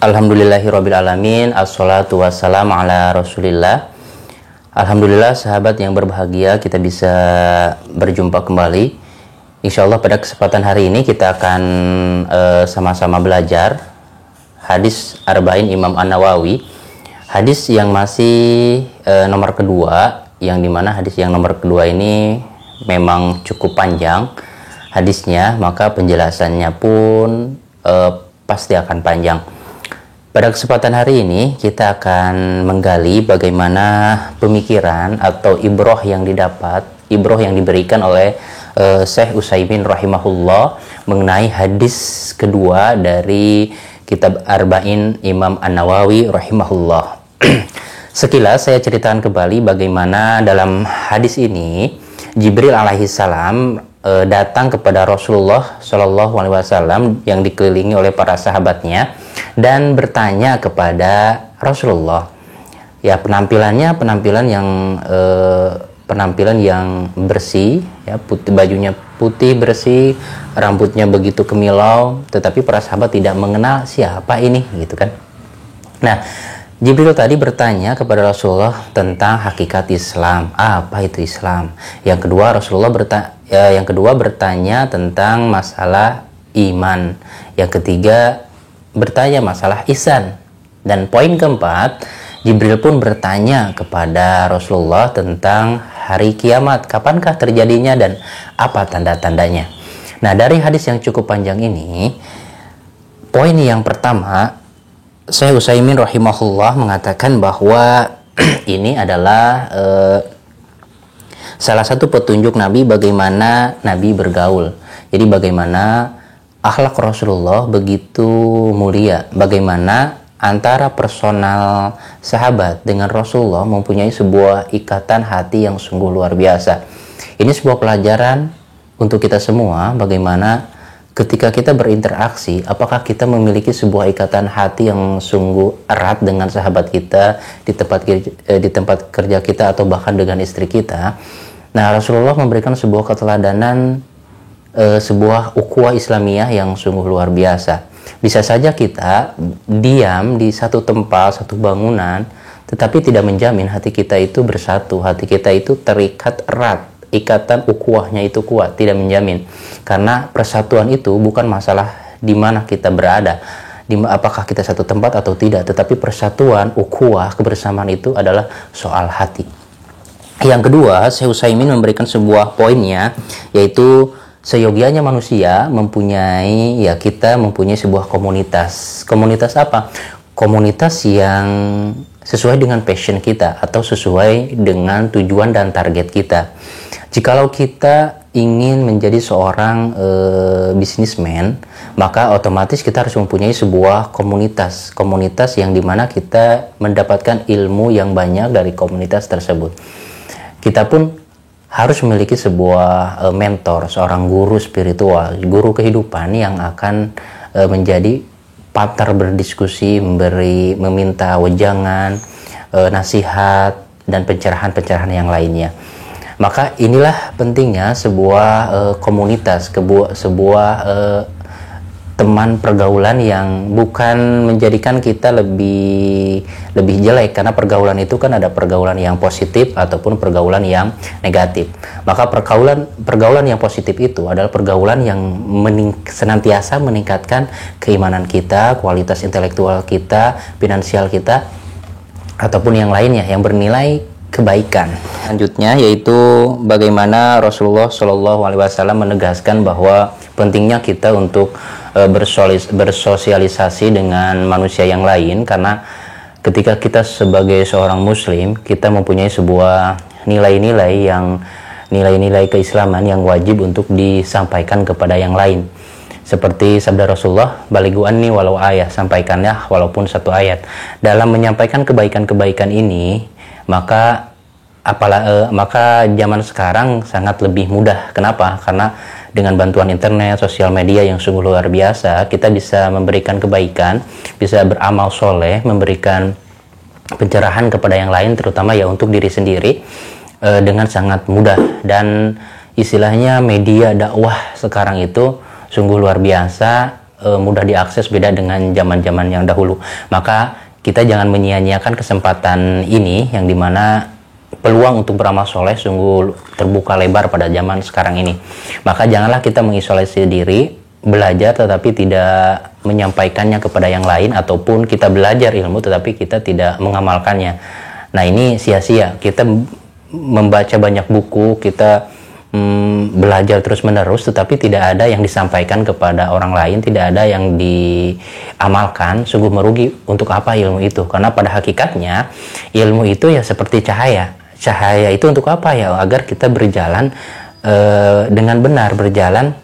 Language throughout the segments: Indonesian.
Alhamdulillahirabbil alamin, assalatu wassalamu ala Rasulillah. Alhamdulillah sahabat yang berbahagia, kita bisa berjumpa kembali. Insyaallah pada kesempatan hari ini kita akan sama-sama belajar hadis Arba'in Imam An-Nawawi. Hadis yang masih nomor kedua, yang dimana hadis yang nomor kedua ini memang cukup panjang hadisnya, maka penjelasannya pun pasti akan panjang. Pada kesempatan hari ini kita akan menggali bagaimana pemikiran atau ibroh yang diberikan oleh Syekh Utsaimin rahimahullah mengenai hadis kedua dari kitab Arba'in Imam An-Nawawi rahimahullah. Sekilas saya ceritakan kembali bagaimana dalam hadis ini Jibril alaihissalam datang kepada Rasulullah Shallallahu Alaihi Wasallam yang dikelilingi oleh para sahabatnya dan bertanya kepada Rasulullah. Ya, penampilan yang bersih, ya, bajunya putih bersih, rambutnya begitu kemilau, tetapi para sahabat tidak mengenal siapa ini, gitu kan. Nah, Jibril tadi bertanya kepada Rasulullah tentang hakikat Islam. Apa itu Islam? Yang kedua bertanya tentang masalah iman. Yang ketiga bertanya masalah ihsan. Dan poin keempat, Jibril pun bertanya kepada Rasulullah tentang hari kiamat, kapankah terjadinya dan apa tanda-tandanya. Nah, dari hadis yang cukup panjang ini, poin yang pertama, Syekh Utsaimin rahimahullah mengatakan bahwa ini adalah salah satu petunjuk Nabi bagaimana Nabi bergaul. Jadi bagaimana akhlak Rasulullah begitu mulia, bagaimana antara personal sahabat dengan Rasulullah mempunyai sebuah ikatan hati yang sungguh luar biasa. Ini sebuah pelajaran untuk kita semua, bagaimana ketika kita berinteraksi, apakah kita memiliki sebuah ikatan hati yang sungguh erat dengan sahabat kita di tempat kerja kita atau bahkan dengan istri kita. Nah, Rasulullah memberikan sebuah keteladanan, sebuah ukhuwah Islamiyah yang sungguh luar biasa. Bisa saja kita diam di satu tempat, satu bangunan, tetapi tidak menjamin hati kita itu bersatu, hati kita itu terikat erat, ikatan ukhuwahnya itu kuat, tidak menjamin. Karena persatuan itu bukan masalah di mana kita berada, apakah kita satu tempat atau tidak, tetapi persatuan, ukhuwah, kebersamaan itu adalah soal hati. Yang kedua, Syekh Utsaimin memberikan sebuah poinnya, yaitu seyogianya manusia kita mempunyai sebuah komunitas. Komunitas apa? Komunitas yang sesuai dengan passion kita atau sesuai dengan tujuan dan target kita. Jikalau kita ingin menjadi seorang bisnismen, maka otomatis kita harus mempunyai sebuah komunitas yang dimana kita mendapatkan ilmu yang banyak dari komunitas tersebut. Kita pun harus memiliki sebuah mentor, seorang guru spiritual, guru kehidupan yang akan menjadi partner berdiskusi, meminta wejangan, nasihat, dan pencerahan-pencerahan yang lainnya. Maka inilah pentingnya sebuah komunitas, sebuah teman pergaulan yang bukan menjadikan kita lebih jelek, karena pergaulan itu kan ada pergaulan yang positif ataupun pergaulan yang negatif. Maka pergaulan yang positif itu adalah pergaulan yang senantiasa meningkatkan keimanan kita, kualitas intelektual kita, finansial kita, ataupun yang lainnya yang bernilai kebaikan. Selanjutnya yaitu bagaimana Rasulullah Shallallahu Alaihi Wasallam menegaskan bahwa pentingnya kita untuk bersosialisasi dengan manusia yang lain, karena ketika kita sebagai seorang muslim, kita mempunyai sebuah nilai-nilai keislaman yang wajib untuk disampaikan kepada yang lain. Seperti sabda Rasulullah, balighu anni walau ayat, sampaikanlah walaupun satu ayat. Dalam menyampaikan kebaikan-kebaikan ini, maka zaman sekarang sangat lebih mudah. Kenapa? Karena dengan bantuan internet, sosial media yang sungguh luar biasa, kita bisa memberikan kebaikan, bisa beramal soleh, memberikan pencerahan kepada yang lain, terutama ya untuk diri sendiri, dengan sangat mudah. Dan istilahnya media dakwah sekarang itu sungguh luar biasa, mudah diakses, beda dengan zaman-zaman yang dahulu. Maka kita jangan menyia-nyiakan kesempatan ini, yang dimana peluang untuk beramal soleh sungguh terbuka lebar pada zaman sekarang ini. Maka janganlah kita mengisolasi diri, belajar tetapi tidak menyampaikannya kepada yang lain, ataupun kita belajar ilmu tetapi kita tidak mengamalkannya. Nah, ini sia-sia. Kita membaca banyak buku, kita belajar terus-menerus, tetapi tidak ada yang disampaikan kepada orang lain, tidak ada yang diamalkan, sungguh merugi. Untuk apa ilmu itu? Karena pada hakikatnya ilmu itu ya seperti cahaya. Cahaya itu untuk apa ya? Agar kita berjalan dengan benar, berjalan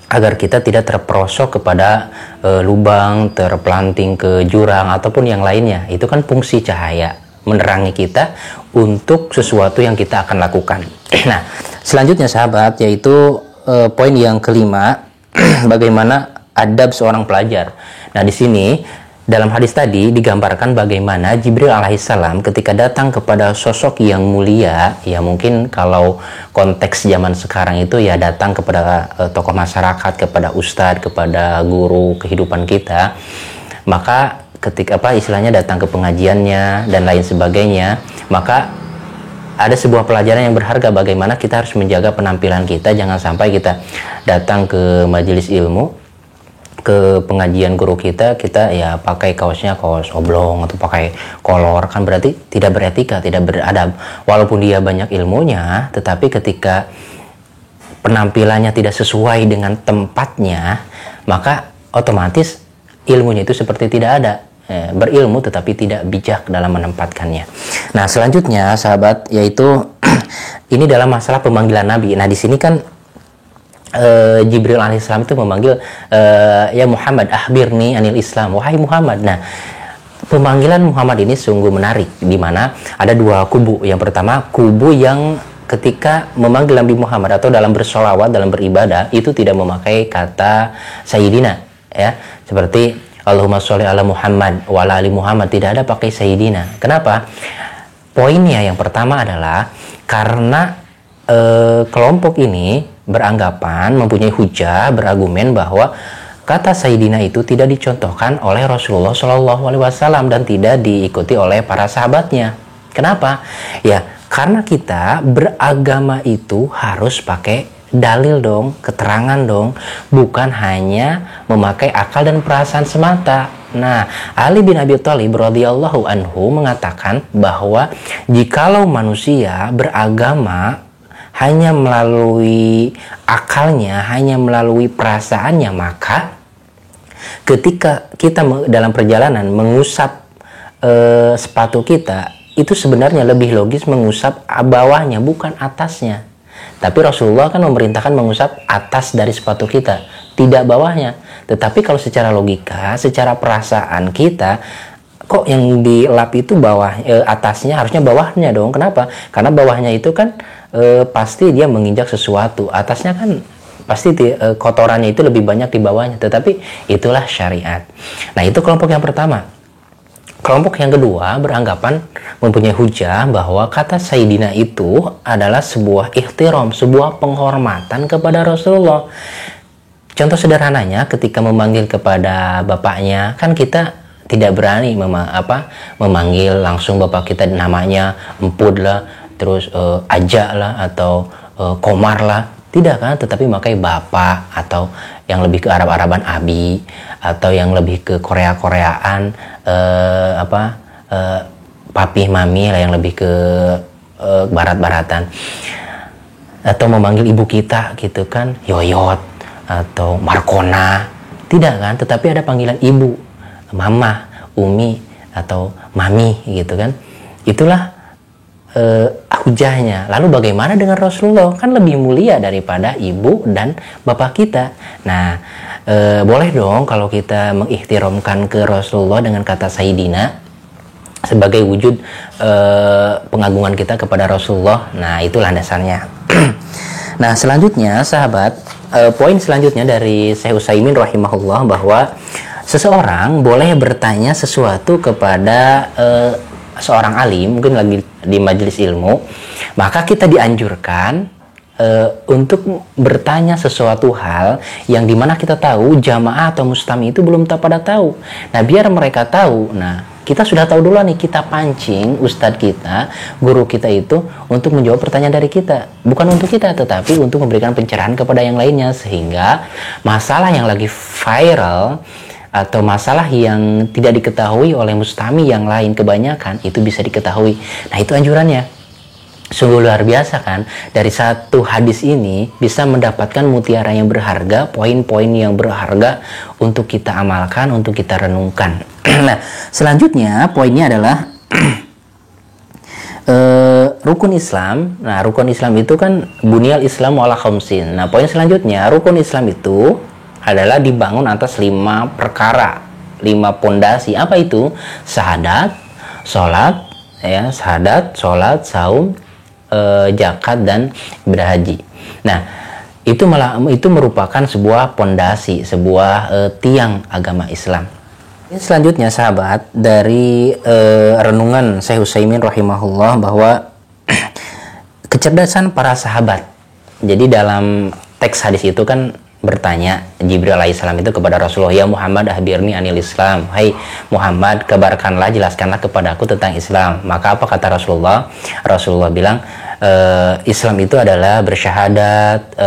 agar kita tidak terperosok kepada lubang, terpelanting ke jurang ataupun yang lainnya. Itu kan fungsi cahaya, menerangi kita untuk sesuatu yang kita akan lakukan. Nah, selanjutnya sahabat, yaitu poin yang kelima, bagaimana adab seorang pelajar. Nah, di sini dalam hadis tadi digambarkan bagaimana Jibril alaihissalam ketika datang kepada sosok yang mulia, ya mungkin kalau konteks zaman sekarang itu ya datang kepada tokoh masyarakat, kepada ustadz, kepada guru kehidupan kita, maka ketika istilahnya datang ke pengajiannya dan lain sebagainya, maka ada sebuah pelajaran yang berharga bagaimana kita harus menjaga penampilan kita. Jangan sampai kita datang ke majelis ilmu, ke pengajian guru kita ya pakai kaosnya kaos oblong atau pakai kolor, kan berarti tidak beretika, tidak beradab. Walaupun dia banyak ilmunya, tetapi ketika penampilannya tidak sesuai dengan tempatnya, maka otomatis ilmunya itu seperti tidak ada. Berilmu tetapi tidak bijak dalam menempatkannya. Nah, selanjutnya sahabat, yaitu ini dalam masalah pemanggilan Nabi. Nah, di sini kan Jibril alaihissalam itu memanggil ya Muhammad, akhbirni anil Islam, wahai Muhammad. Nah, pemanggilan Muhammad ini sungguh menarik, di mana ada dua kubu. Yang pertama, kubu yang ketika memanggil Nabi Muhammad atau dalam bersolawat, dalam beribadah, itu tidak memakai kata Sayyidina, ya, seperti Allahumma sholli ala Muhammad wa ala ali Muhammad, tidak ada pakai Sayyidina. Kenapa? Poinnya yang pertama adalah karena kelompok ini beranggapan, mempunyai hujah, berargumen bahwa kata Sayyidina itu tidak dicontohkan oleh Rasulullah SAW dan tidak diikuti oleh para sahabatnya. Kenapa? Ya, karena kita beragama itu harus pakai dalil dong, keterangan dong, bukan hanya memakai akal dan perasaan semata. Nah, Ali bin Abi Thalib radhiyallahu anhu mengatakan bahwa jikalau manusia beragama hanya melalui akalnya, hanya melalui perasaannya, maka ketika kita dalam perjalanan mengusap sepatu kita, itu sebenarnya lebih logis mengusap bawahnya, bukan atasnya. Tapi Rasulullah kan memerintahkan mengusap atas dari sepatu kita, tidak bawahnya. Tetapi kalau secara logika, secara perasaan kita, kok yang dilap itu bawah, atasnya, harusnya bawahnya dong. Kenapa? Karena bawahnya itu kan pasti dia menginjak sesuatu. Atasnya kan pasti kotorannya itu lebih banyak di bawahnya. Tetapi itulah syariat. Nah, itu kelompok yang pertama. Kelompok yang kedua beranggapan, mempunyai hujah bahwa kata Sayyidina itu adalah sebuah ihtiram, sebuah penghormatan kepada Rasulullah. Contoh sederhananya, ketika memanggil kepada bapaknya, kan kita tidak berani memanggil langsung bapak kita namanya Empud lah, terus Aja lah, atau Komar lah. Tidak kan, tetapi memakai bapak, atau yang lebih ke Arab-Araban Abi, atau yang lebih ke Korea-Koreaan papi mami lah, yang lebih ke barat-baratan, atau memanggil ibu kita gitu kan, Yoyot atau Markona. Tidak kan, tetapi ada panggilan ibu, mama, umi, atau mami gitu kan. Itulah hujahnya. Lalu bagaimana dengan Rasulullah? Kan lebih mulia daripada ibu dan bapak kita. Nah, boleh dong kalau kita mengikhtiramkan ke Rasulullah dengan kata Sayyidina sebagai wujud pengagungan kita kepada Rasulullah. Nah, itulah dasarnya. Nah, selanjutnya sahabat, poin selanjutnya dari Syekh Utsaimin rahimahullah, bahwa seseorang boleh bertanya sesuatu kepada seorang alim, mungkin lagi di majelis ilmu, maka kita dianjurkan untuk bertanya sesuatu hal yang dimana kita tahu jamaah atau mustami itu belum pada tahu. Nah, biar mereka tahu, nah kita sudah tahu dulu nih, kita pancing ustadz kita, guru kita itu untuk menjawab pertanyaan dari kita, bukan untuk kita, tetapi untuk memberikan pencerahan kepada yang lainnya, sehingga masalah yang lagi viral atau masalah yang tidak diketahui oleh mustami yang lain kebanyakan itu bisa diketahui. Nah, itu anjurannya. Sungguh luar biasa kan, dari satu hadis ini bisa mendapatkan mutiara yang berharga, poin-poin yang berharga untuk kita amalkan, untuk kita renungkan. Nah, selanjutnya poinnya adalah rukun Islam. Nah, rukun Islam itu kan bunyal Islam ala khamsin. Nah, poin selanjutnya, rukun Islam itu adalah dibangun atas 5 perkara, 5 pondasi. Apa itu? Syahadat, sholat, ya, syahadat, sholat, saum, zakat, dan ibadah haji. Nah, itu merupakan sebuah pondasi, sebuah tiang agama Islam. Selanjutnya, sahabat, dari renungan Syekh Utsaimin rahimahullah bahwa kecerdasan para sahabat. Jadi dalam teks hadis itu kan bertanya Jibril alaihissalam itu kepada Rasulullah, ya Muhammad ahbirni anil Islam, hai Muhammad kabarkanlah, jelaskanlah kepadaku tentang Islam. Maka apa kata Rasulullah? Rasulullah bilang, Islam itu adalah bersyahadat,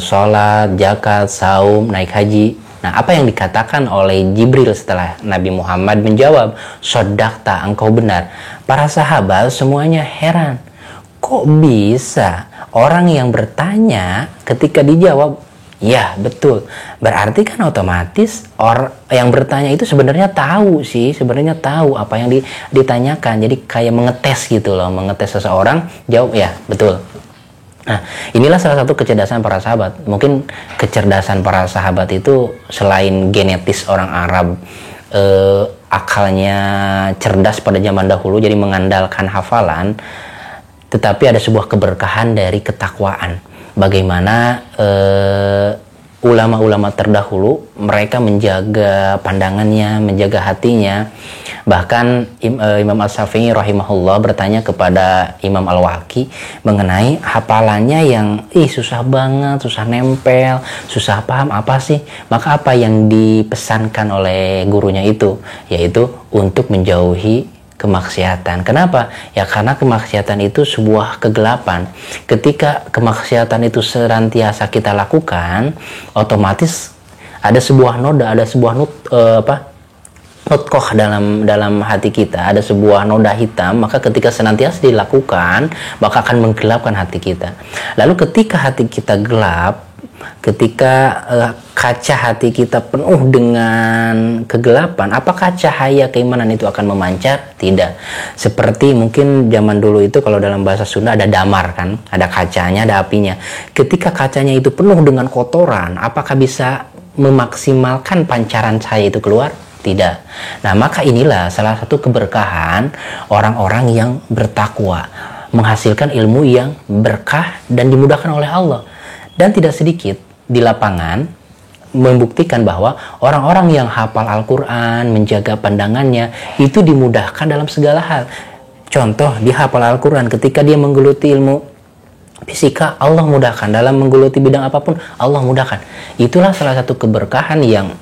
sholat, zakat, saum, naik haji. Nah, apa yang dikatakan oleh Jibril setelah Nabi Muhammad menjawab, shodakta, engkau benar. Para sahabat semuanya heran, kok bisa orang yang bertanya ketika dijawab ya betul, berarti kan otomatis yang bertanya itu sebenarnya tahu sih, sebenarnya tahu apa yang ditanyakan. Jadi kayak mengetes gitu loh, mengetes seseorang, jawab ya betul. Nah, inilah salah satu kecerdasan para sahabat. Mungkin kecerdasan para sahabat itu selain genetis orang Arab, akalnya cerdas pada zaman dahulu, jadi mengandalkan hafalan, tetapi ada sebuah keberkahan dari ketakwaan. Bagaimana ulama-ulama terdahulu mereka menjaga pandangannya, menjaga hatinya. Bahkan Imam As-Syafi'i rahimahullah bertanya kepada Imam Al-Waqi mengenai hafalannya yang susah banget, susah nempel, susah paham apa sih. Maka apa yang dipesankan oleh gurunya itu, yaitu untuk menjauhi kemaksiatan. Kenapa? Ya karena kemaksiatan itu sebuah kegelapan. Ketika kemaksiatan itu senantiasa kita lakukan, otomatis ada sebuah noda, ada sebuah nutkoh dalam hati kita, ada sebuah noda hitam. Maka ketika senantiasa dilakukan, maka akan menggelapkan hati kita. Lalu ketika hati kita gelap, ketika kaca hati kita penuh dengan kegelapan, apakah cahaya keimanan itu akan memancar? Tidak. Seperti mungkin zaman dulu itu kalau dalam bahasa Sunda ada damar kan, ada kacanya, ada apinya. Ketika kacanya itu penuh dengan kotoran, apakah bisa memaksimalkan pancaran cahaya itu keluar? Tidak. Nah, maka inilah salah satu keberkahan orang-orang yang bertakwa, menghasilkan ilmu yang berkah dan dimudahkan oleh Allah. Dan tidak sedikit di lapangan membuktikan bahwa orang-orang yang hafal Al-Quran, menjaga pandangannya, itu dimudahkan dalam segala hal. Contoh, dia hafal Al-Quran, ketika dia menggeluti ilmu fisika, Allah mudahkan. Dalam menggeluti bidang apapun, Allah mudahkan. Itulah salah satu keberkahan yang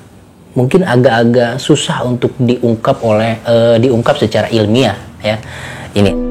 mungkin agak-agak susah untuk diungkap secara ilmiah, ya. Ini